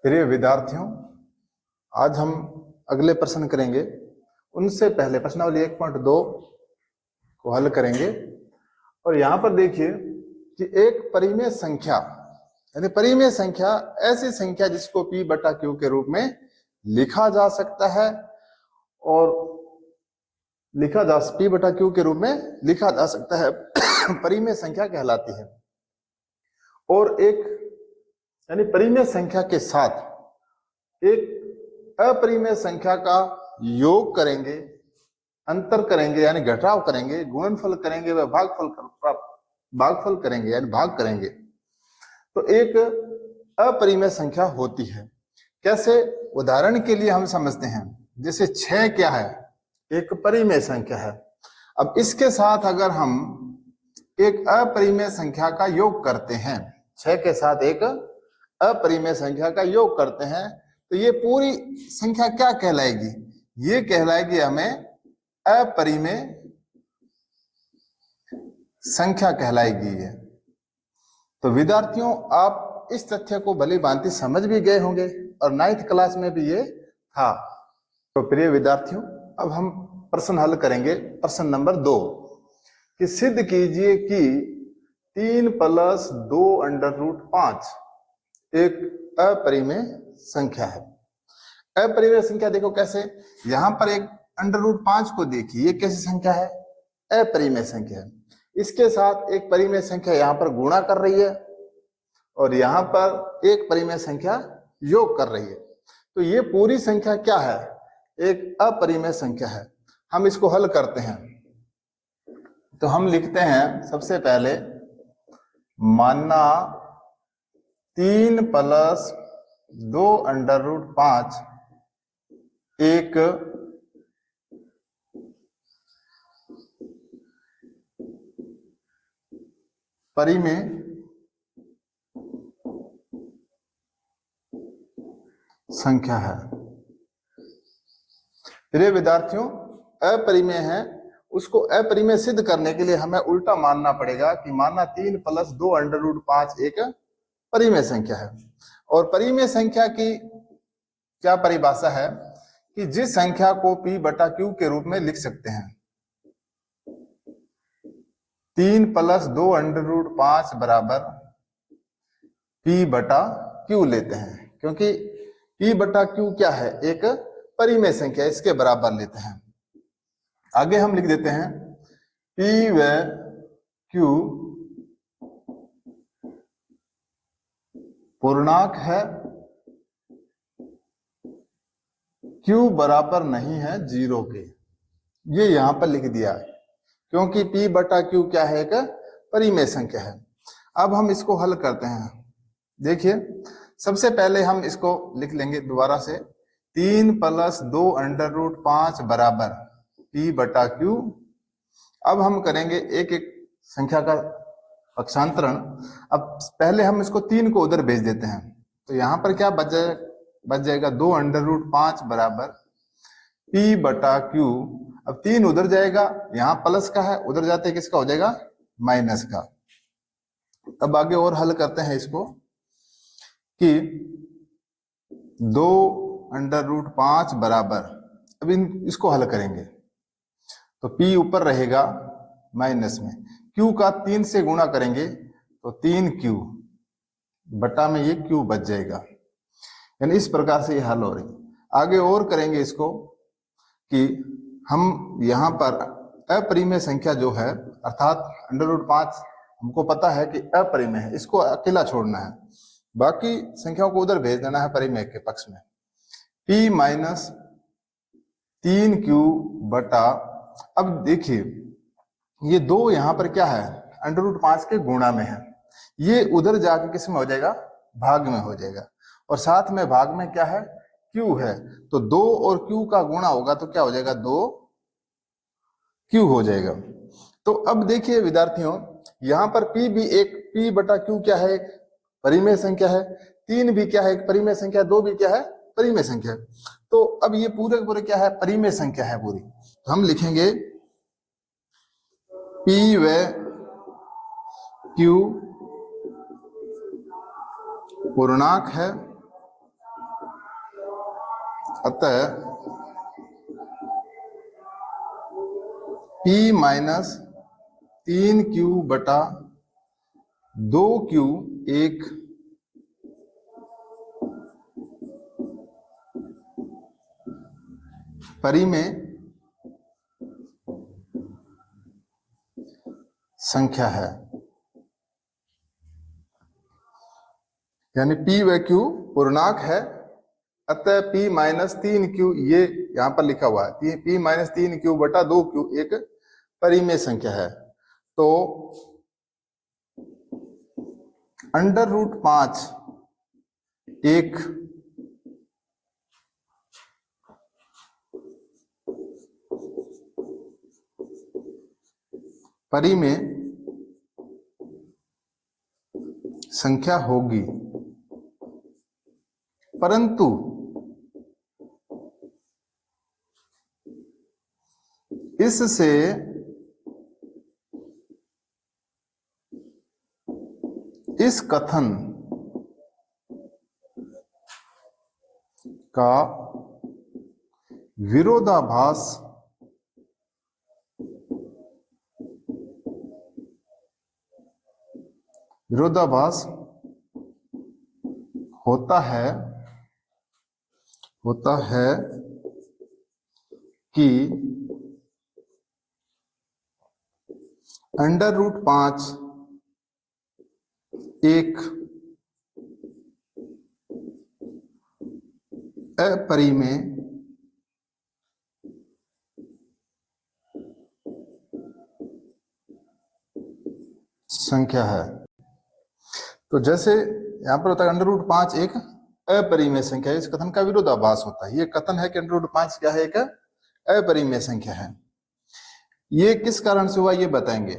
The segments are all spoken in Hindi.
प्रिय विद्यार्थियों, आज हम अगले प्रश्न करेंगे। उनसे पहले प्रश्नावली 1.2 को हल करेंगे। और यहां पर देखिए कि एक परिमेय संख्या यानी परिमेय संख्या ऐसी संख्या जिसको P बटा Q के रूप में लिखा जा सकता है और P बटा Q के रूप में लिखा जा सकता है परिमेय संख्या कहलाती है। और एक यानी परिमेय संख्या के साथ एक अपरिमेय संख्या का योग करेंगे, अंतर करेंगे यानी घटाव करेंगे, गुणनफल करेंगे व भागफल करेंगे यानी भाग करेंगे, तो एक अपरिमेय संख्या होती है। कैसे? उदाहरण के लिए हम समझते हैं, जैसे 6 क्या है? एक परिमेय संख्या है। अब इसके साथ अगर हम एक अपरिमेय संख्या का योग करते हैं, 6 के साथ एक अपरिमेय संख्या का योग करते हैं, तो ये पूरी संख्या क्या कहलाएगी? ये कहलाएगी हमें अपरिमेय संख्या कहलाएगी ये। तो विद्यार्थियों, आप इस तथ्य को भली भांति समझ भी गए होंगे और 9th क्लास में भी ये था। तो प्रिय विद्यार्थियों, अब हम प्रश्न हल करेंगे। प्रश्न नंबर 2 कि सिद्ध कीजिए कि 3 + 2 √5 एक अपरिमेय संख्या है। अपरिमेय संख्या देखो कैसे, यहां पर एक √5 को देखिए, ये कैसी संख्या है? अपरिमेय संख्या है। इसके साथ एक परिमेय संख्या यहां पर गुणा कर रही है और यहां पर एक परिमेय संख्या योग कर रही है। तो ये पूरी संख्या क्या है? एक अपरिमेय संख्या है। हम इसको हल करते हैं। तो हम लिखते हैं सबसे पहले, मानना 3 + 2 √5 एक परिमेय संख्या है। प्रिय विद्यार्थियों, अपरिमेय है, उसको अपरिमेय सिद्ध करने के लिए हमें उल्टा मानना पड़ेगा कि मानना 3 + 2 √5 एक परिमेय संख्या है। और परिमेय संख्या की क्या परिभाषा है कि जिस संख्या को P बटा Q के रूप में लिख सकते हैं। 3 + 2 √5 बराबर P बटा Q लेते हैं, क्योंकि P बटा Q क्या है? एक परिमेय संख्या, इसके बराबर लेते हैं। आगे हम लिख देते हैं P व Q पूर्णांक है, Q बराबर नहीं है 0 के। ये यहां पर लिख दिया है क्योंकि P बटा Q क्या है? एक परिमेय संख्या है। अब हम इसको हल करते हैं। देखिए, सबसे पहले हम इसको लिख लेंगे दोबारा से, 3 + 2 √5 बराबर P बटा Q। अब हम करेंगे एक एक संख्या का पक्षांतरण। अब पहले हम इसको 3 को उधर भेज देते हैं, तो यहां पर क्या बच जाएगा? 2 √5 बराबर P बटा Q। अब 3 उधर जाएगा, यहां प्लस का है, उधर जाते किसका हो जाएगा? माइनस का। अब आगे और हल करते हैं इसको कि 2 √5 बराबर, अब इसको हल करेंगे तो P ऊपर रहेगा माइनस में, Q का 3 से गुणा करेंगे तो 3Q बटा में ये Q बच जाएगा। यानी इस प्रकार से ये हल हो रही। आगे और करेंगे इसको कि हम यहाँ पर अपरिमेय संख्या जो है, अर्थात √5 हमको पता है कि अपरिमेय है, इसको अकेला छोड़ना है, बाकी संख्याओं को उधर भेज देना है परिमेय के पक्ष में। P - 3Q बटा, अब देखिए ये 2 यहां पर क्या है? √5 के गुणा में है, ये उधर जाके किस में हो जाएगा? भाग में हो जाएगा। और साथ में भाग में क्या है? Q है, तो 2 और Q का गुणा होगा तो क्या हो जाएगा? 2Q हो जाएगा। तो अब देखिए विद्यार्थियों, यहां पर P भी एक P बटा Q क्या है? एक परिमेय संख्या है। 3 भी क्या है? एक परिमेय संख्या। 2 भी क्या है? परिमेय संख्या। तो अब ये पूरे क्या है? परिमेय संख्या है पूरी। तो हम लिखेंगे P व Q पूर्णांक है अतः P माइनस 3Q बटा 2Q एक परिमेय संख्या है। यानी P व Q पूर्णांक है, अतः P माइनस 3Q ये यहां पर लिखा हुआ है, P माइनस 3Q बटा 2Q एक परिमेय संख्या है। तो अंडर रूट 5 एक परिमेय संख्या होगी, परंतु इससे इस कथन का विरोधाभास होता है कि अंडर रूट 5 एक अपरिमेय संख्या है। तो जैसे यहां पर होता है अंडर रूट 5 एक अपरिमेय संख्या है, इस कथन का विरोधाभास होता है। ये कथन है कि अंडर रूट 5 क्या है, एक अपरिमेय संख्या है। ये किस कारण से हुआ ये बताएंगे।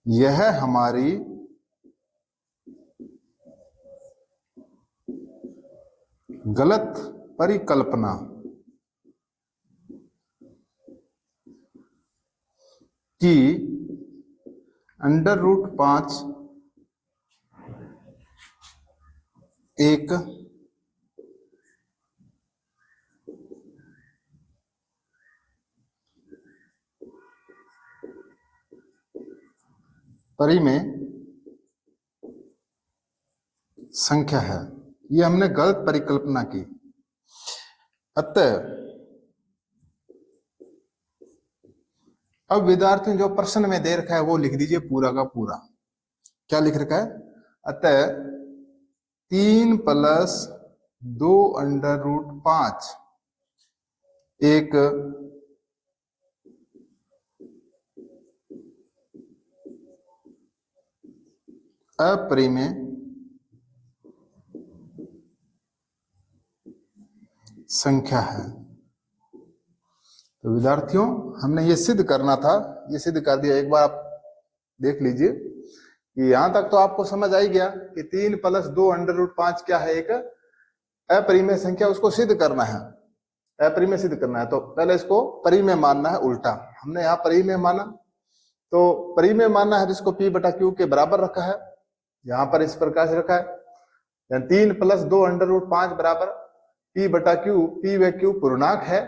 यह हमारी गलत परिकल्पना कि अंडर रूट 5 एक परिमेय संख्या है, ये हमने गलत परिकल्पना की। अतः अब विद्यार्थियों जो प्रश्न में दे रखा है वो लिख दीजिए पूरा का पूरा। क्या लिख रखा है, अतः 3 प्लस 2 अंडर रूट 5 एक अपरिमेय संख्या है। तो विद्यार्थियों हमने ये सिद्ध करना था, ये सिद्ध कर दिया। एक बार आप देख लीजिए कि यहां तक तो आपको समझ आ ही गया कि 3 प्लस 2 अंडर रूट 5 क्या है, एक अपरिमेय संख्या। उसको सिद्ध करना है, अपरिमेय सिद्ध करना है। तो पहले इसको परिमेय मानना है उल्टा। हमने यहाँ परिमेय माना, तो परिमेय मानना है जिसको P बटा Q के बराबर रखा है। यहां पर इस प्रकार से रखा है 3 प्लस 2 अंडर रूट 5 बराबर P बटा Q। P व Q पूर्णांक है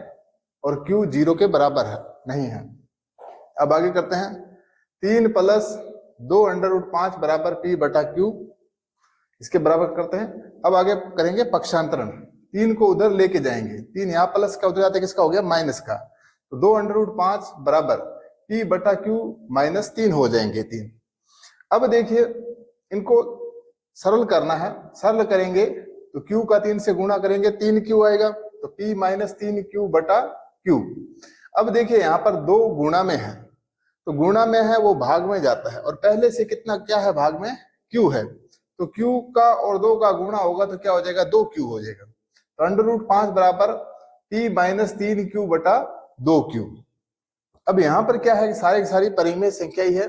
और Q 0 के बराबर है नहीं है। अब आगे करते हैं 3 प्लस 2 अंडर रूट 5 बराबर P बटा Q, इसके बराबर करते हैं। अब आगे करेंगे पक्षांतरण, 3 को उधर लेके जाएंगे, 3 यहाँ प्लस का उधर जाते किसका हो गया, माइनस का। तो 2 अंडर रूट 5 बराबर P बटा Q माइनस 3 हो जाएंगे 3। अब देखिए इनको सरल करना है, सरल करेंगे तो Q का 3 से गुणा करेंगे, 3Q आएगा, तो P माइनस 3Q बटा Q। अब देखिए यहाँ पर 2 गुणा में है, तो गुणा में है वो भाग में जाता है, और पहले से कितना क्या है भाग में, Q है। तो Q का और 2 का गुणा होगा तो क्या हो जाएगा, 2Q हो जाएगा। तो अंडर रूट 5 बराबर P माइनस 3Q बटा 2Q। अब यहाँ पर क्या है, सारी की सारी परिमेय संख्या ही है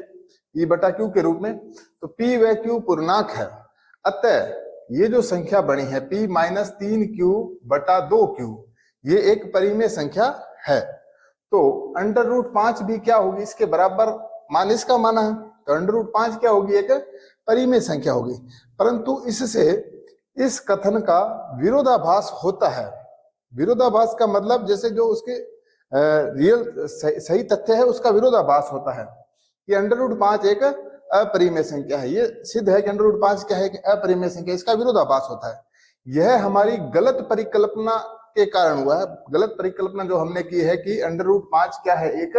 P बटा Q के रूप में, तो P व Q पूर्णांक है। अतः ये जो संख्या बनी है P माइनस 3Q बटा 2Q, ये एक परिमेय संख्या है। तो अंडर रूट 5 भी क्या होगी, इसके बराबर मान इसका माना है, तो अंडर रूट 5 क्या होगी, एक परिमेय संख्या होगी। परंतु इससे इस कथन का विरोधाभास होता है। विरोधाभास का मतलब जैसे जो उसके रियल सही तथ्य है उसका विरोधाभास होता है कि √5 एक अपरिमेय संख्या है। ये सिद्ध है कि √5 क्या है कि अपरिमेय संख्या, इसका विरोधाभास होता है। यह हमारी गलत परिकल्पना के कारण हुआ है। गलत परिकल्पना जो हमने की है कि √5 क्या है, एक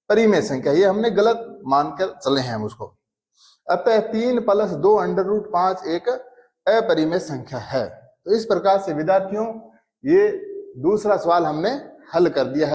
परिमेय संख्या, ये हमने गलत मानकर चले हैं उसको। अतः 3 + 2 √5 एक अपरिमेय संख्या है। तो इस प्रकार से विद्यार्थियों ये दूसरा सवाल हमने हल कर दिया है।